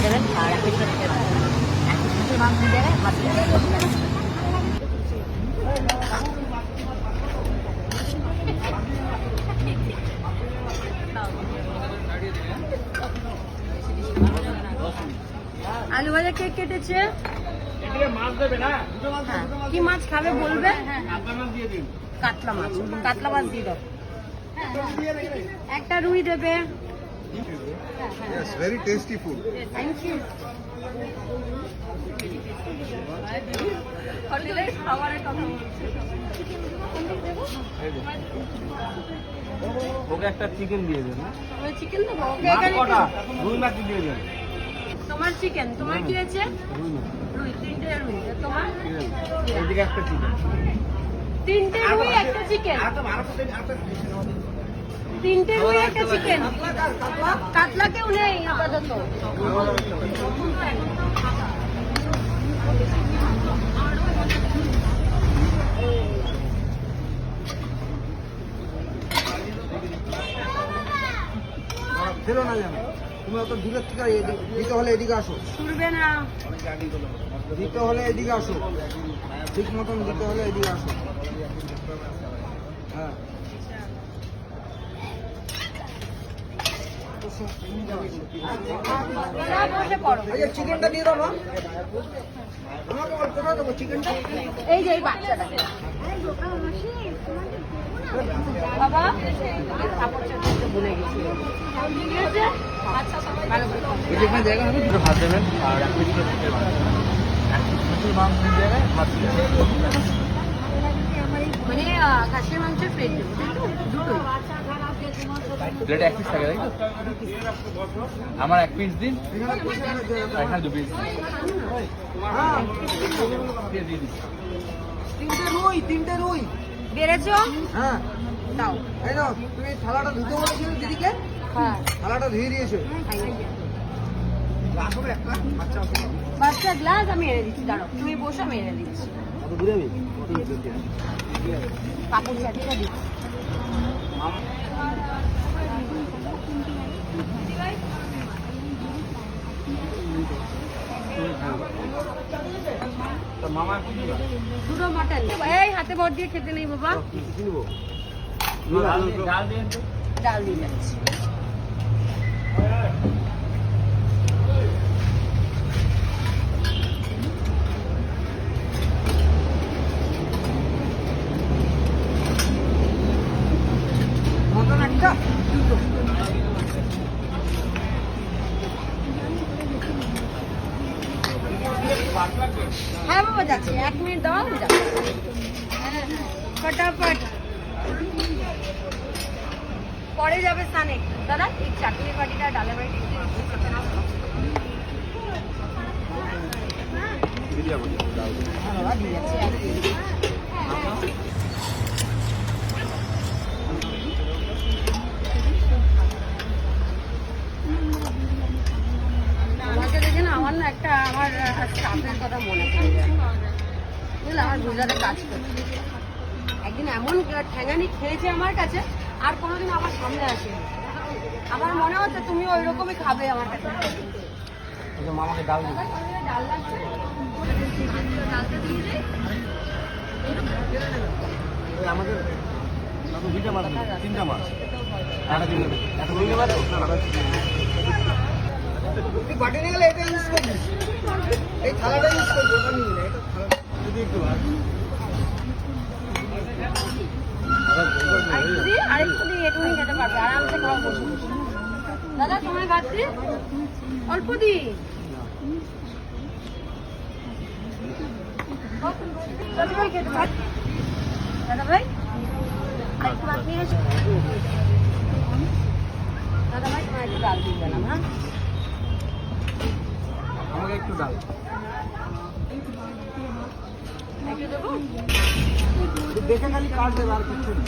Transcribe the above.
দেবেন আর এক পিস মাছ দিয়ে দেবে মাছ আলু ভাজা কে কেটেছে? কি মাছ খাবে বলবে? কাতলা মাছ, কাতলা মাছ দিয়ে দাও। একটা রুই দেবে। Yes, very tasty food. Thank you. হোটেলের খাবারের কথা বলছি। ওকে একটা চিকেন দিয়ে দেন। ওই চিকেন দেবো? রুই মাছ দিয়ে দেন। তোমার চিকেন, তোমার কি আছে? রুই, 3টে রুই। তোমার? এইদিকে একটা চিকেন। 3টে রুই একটা চিকেন। 3টে রুই একটা চিকেন। কাতলা কেউ নেই আপাতত। ফেরো না যেন তুমি অত দূরের থেকে দিতে হলে এদিকে আসো, ছুটবে না। দিতে হলে এদিকে আসো, ঠিক মতন দিতে হলে এদিকে আসো। হ্যাঁ বসে পড়ো। এই যে চিকেনটা দিয়ে দাও না আমাকে, কোথায় দেবো চিকেনটা? এই যে এই বাচ্চাটা বাবা কাপড় চাপড় ভুলে গেছি। ঠিক আছে, আচ্ছা সবাই ভালো করে যেখানে জায়গা হবে দুটো ভাত দেবেন আর এক পিস মাংস দিয়ে দেবেন ভাত দিয়ে দেবেন। মানে খাসির মাংসের প্লেট দেবো দুটোই। প্লেটে এক পিস থাকে তাই তো? আমার এক পিস দিন, এখানে 2 পিস দিয়ে দিন। 3টে রুই বেড়েছো? হ্যাঁ দাও। এই নাও, তুমি থালাটা ধুতে বলেছিলে দিদিকে, হ্যাঁ থালাটা ধুয়ে দিয়েছো। বাচ্চা গ্লাস আমি এনে দিচ্ছি, দাঁড়াও তুমি বসে আমি এনে দিচ্ছি। কাপড় চাটিটা দিচ্ছি। মামা দুটো মাটন। এই হাতে ভর দিয়ে খেতে নেই বাবা। ডাল দিয়ে ডাল দিয়ে যাচ্ছি। মটন একটা, দুটো। হ্যাঁ বাবা যাচ্ছি, 1 মিনিট দাও আমি যাচ্ছি। ফটাফট পরে যাবে স্থানে। দাদা এই চাটনি বাটিটা ডালের বাটিটা দিয়ে যাচ্ছি। আমাকে দেখে না আমার না একটা আমার স্টাফের কথা মনে পড়ে যায়। বুঝলে আমার গুজরাটে কাজ করছে, একদিন এমন ঠ্যাঙানি খেয়েছে আমার কাছে, আর কোনোদিন আমার সামনে আসেনি। আমার মনে হচ্ছে তুমি ওই রকমই খাবে আমার কাছে। মামাকে ডাল দিন। ডাল লাগছে, ডালটা দিয়ে দেয়। আমাদের 2টা মাছ, 3টা মাছ। তুই বাটি নিয়ে গেলে এটা ইউজ করবি, এই থালাটা ইউজ করবি, ওটা নিবি না। এটা থালা যদি একটু আরেকটু দিয়ে এটুকুই খেতে পারবে, আরামসে খাও বসে বসে। দাদা তোমায় ভাবছি অল্প দি। দাদা ভাই খেতে পার, দাদা ভাই আরেকটু ভাত নিয়ে এসো। দাদা ভাই তোমার একটু ডাল দিয়ে গেলাম। হ্যাঁ আমাকে একটু ডাল একটু দেবো। দেখে খালি কাট দেবে, আর কিছু না।